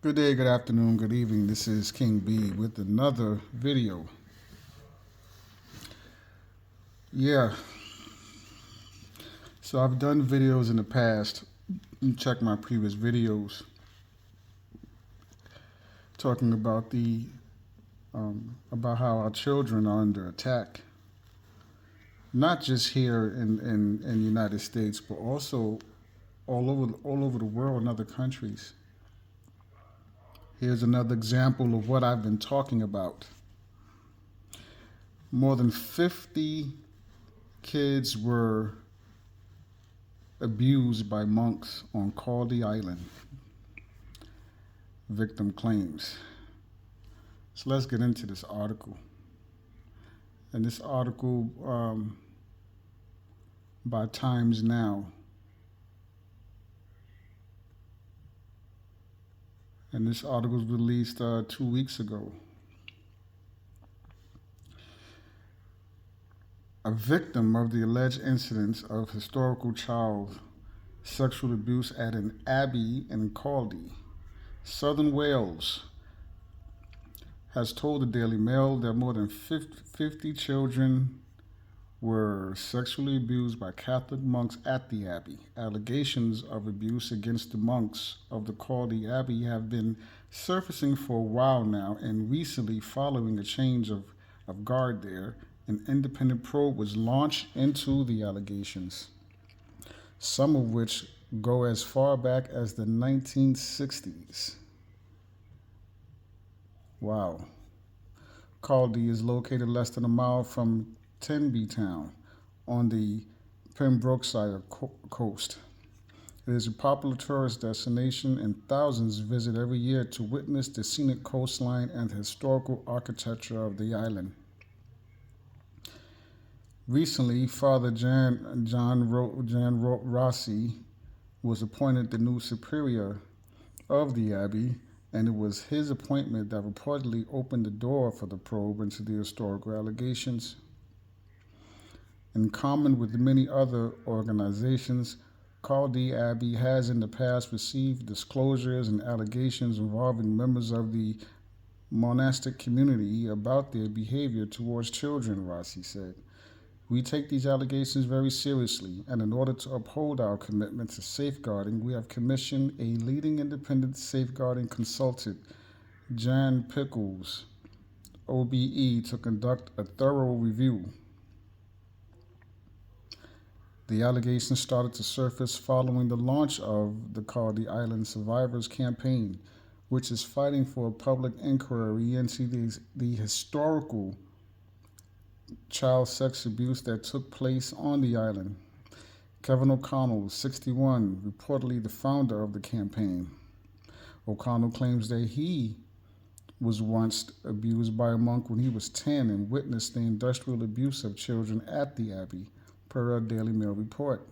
Good day, good afternoon, good evening. This is King B with another video. Yeah, so I've done videos in the past. You check my previous videos talking about about how our children are under attack, not just here in the United States, but also all over the world in other countries. Here's another example of what I've been talking about. More than 50 kids were abused by monks on Caldey Island, victim claims. So let's get into this article. And this article by Times Now. And this article was released 2 weeks ago. A victim of the alleged incidents of historical child sexual abuse at an abbey in Caldey, Southern Wales, has told the Daily Mail that more than 50 children were sexually abused by Catholic monks at the abbey. Allegations of abuse against the monks of the Caldey Abbey have been surfacing for a while now, and recently, following a change of guard there, an independent probe was launched into the allegations, some of which go as far back as the 1960s. Wow. Caldey is located less than a mile from Tenby Town on the Pembrokeshire coast. It is a popular tourist destination, and thousands visit every year to witness the scenic coastline and the historical architecture of the island. Recently, Father John Rossi was appointed the new superior of the abbey, and it was his appointment that reportedly opened the door for the probe into the historical allegations. In common with many other organizations, Caldey Abbey has in the past received disclosures and allegations involving members of the monastic community about their behavior towards children, Rossi said. We take these allegations very seriously, and in order to uphold our commitment to safeguarding, we have commissioned a leading independent safeguarding consultant, Jan Pickles, OBE, to conduct a thorough review. The allegations started to surface following the launch of the Caldey Island Survivors Campaign, which is fighting for a public inquiry into the historical child sex abuse that took place on the island. Kevin O'Connell, 61, reportedly the founder of the campaign. O'Connell claims that he was once abused by a monk when he was 10 and witnessed the industrial abuse of children at the abbey, per a Daily Mail report.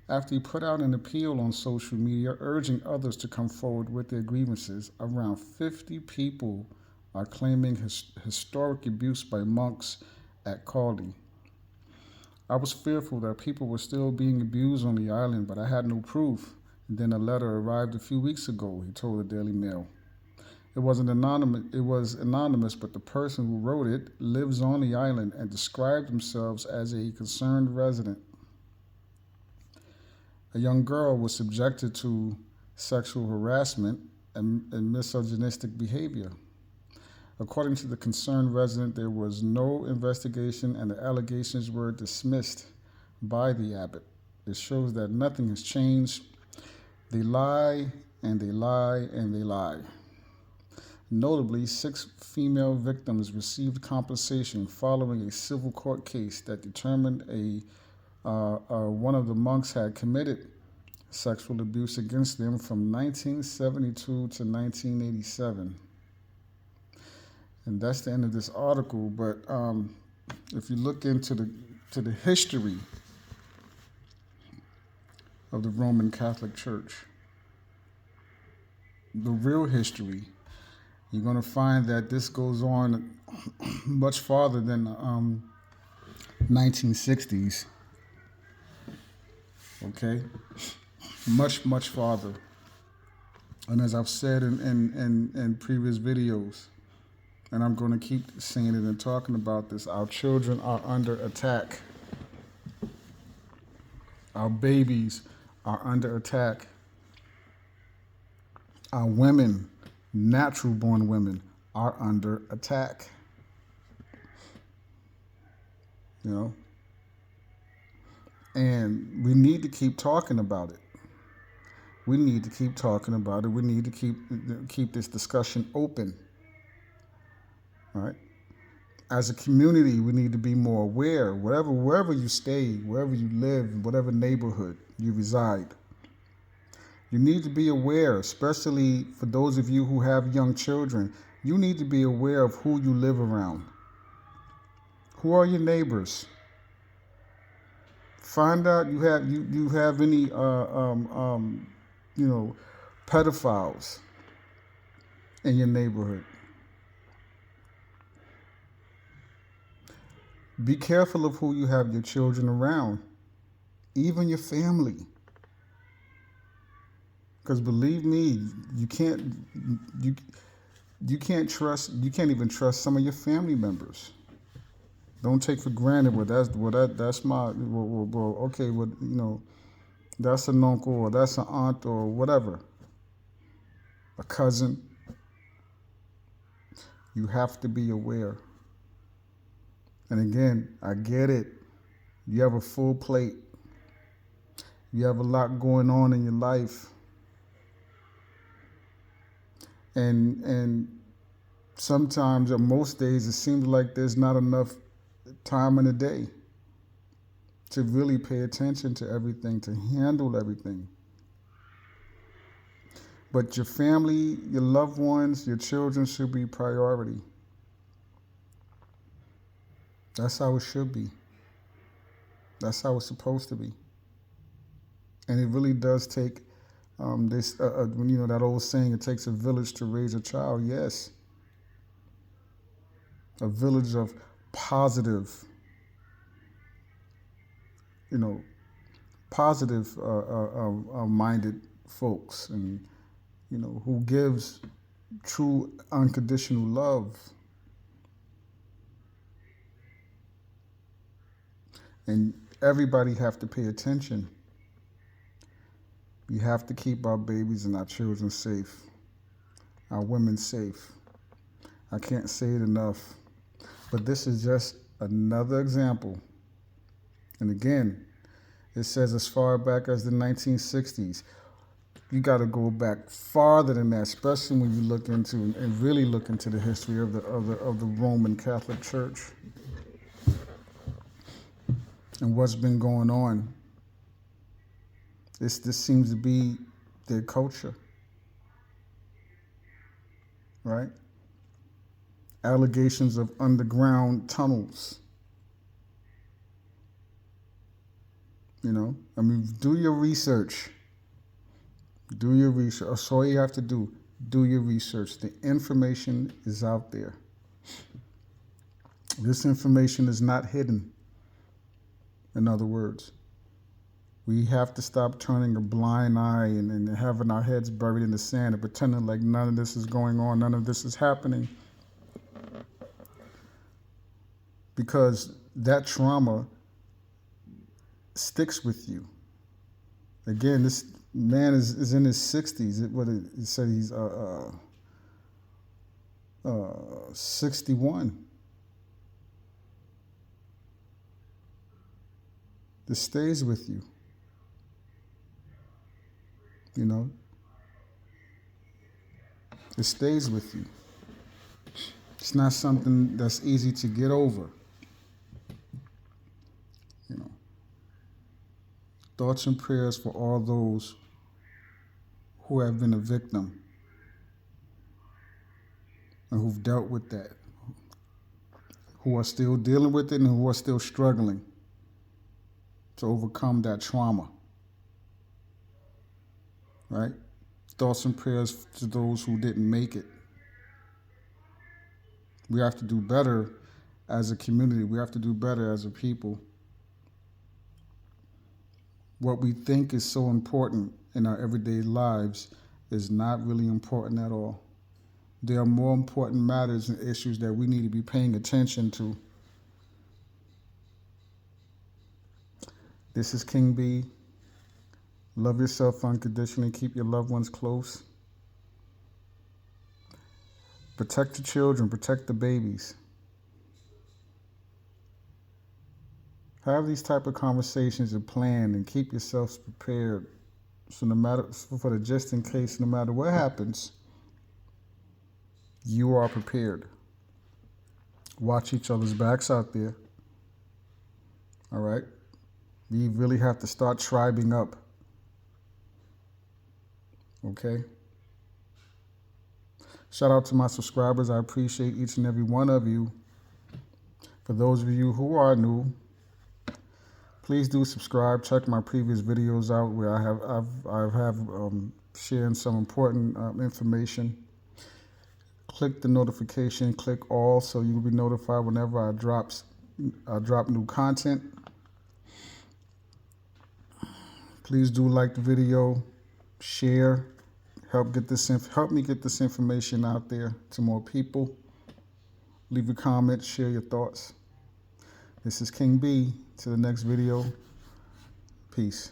After he put out an appeal on social media urging others to come forward with their grievances, around 50 people are claiming historic abuse by monks at Caldey. I was fearful that people were still being abused on the island, but I had no proof. And then a letter arrived a few weeks ago, he told the Daily Mail. It was anonymous, but the person who wrote it lives on the island and described themselves as a concerned resident. A young girl was subjected to sexual harassment and misogynistic behavior. According to the concerned resident, there was no investigation and the allegations were dismissed by the abbot. It shows that nothing has changed. They lie and they lie and they lie. Notably, 6 female victims received compensation following a civil court case that determined one of the monks had committed sexual abuse against them from 1972 to 1987. And that's the end of this article. But if you look into the history of the Roman Catholic Church, the real history, you're going to find that this goes on much farther than the 1960s. Okay? Much, much farther. And as I've said in previous videos, and I'm going to keep saying it and talking about this, our children are under attack. Our babies are under attack. Our women, natural born women, are under attack. You know? And we need to keep talking about it. We need to keep talking about it. We need to keep this discussion open. All right? As a community, we need to be more aware. Wherever you stay, wherever you live, whatever neighborhood you reside, you need to be aware, especially for those of you who have young children. You need to be aware of who you live around. Who are your neighbors? Find out you have any pedophiles in your neighborhood. Be careful of who you have your children around, even your family. Because believe me, you can't even trust some of your family members. Don't take for granted that's my okay, that's an uncle or that's an aunt or whatever, a cousin. You have to be aware. And again, I get it. You have a full plate. You have a lot going on in your life. And sometimes, or most days, it seems like there's not enough time in the day to really pay attention to everything, to handle everything. But your family, your loved ones, your children should be priority. That's how it should be. That's how it's supposed to be. And it really does take that old saying, it takes a village to raise a child. Yes. A village of positive minded folks, and who gives true unconditional love. And everybody have to pay attention. We have to keep our babies and our children safe, our women safe. I can't say it enough. But this is just another example. And again, it says as far back as the 1960s. You got to go back farther than that, especially when you look into and really look into the history of the Roman Catholic Church and what's been going on. This seems to be their culture, right? Allegations of underground tunnels. Do your research. Do your research. That's all you have to do. Do your research. The information is out there. This information is not hidden. In other words, we have to stop turning a blind eye and having our heads buried in the sand and pretending like none of this is going on, none of this is happening. Because that trauma sticks with you. Again, this man is in his 60s. It said he's 61. This stays with you. It stays with you. It's not something that's easy to get over. Thoughts and prayers for all those who have been a victim and who've dealt with that, who are still dealing with it and who are still struggling to overcome that trauma. Right? Thoughts and prayers to those who didn't make it. We have to do better as a community. We have to do better as a people. What we think is so important in our everyday lives is not really important at all. There are more important matters and issues that we need to be paying attention to. This is King B. Love yourself unconditionally. Keep your loved ones close. Protect the children. Protect the babies. Have these type of conversations and plan, and keep yourselves prepared. So no matter, for the just in case, no matter what happens, you are prepared. Watch each other's backs out there. All right? We really have to start tribing up. Okay? Shout out to my subscribers. I appreciate each and every one of you. For those of you who are new, please do subscribe. Check my previous videos out where I have sharing some important information. Click the notification, click all, so you'll be notified whenever I drop new content. Please do like the video, share, help me get this information out there to more people. Leave a comment, share your thoughts. This is King B. To the next video. Peace.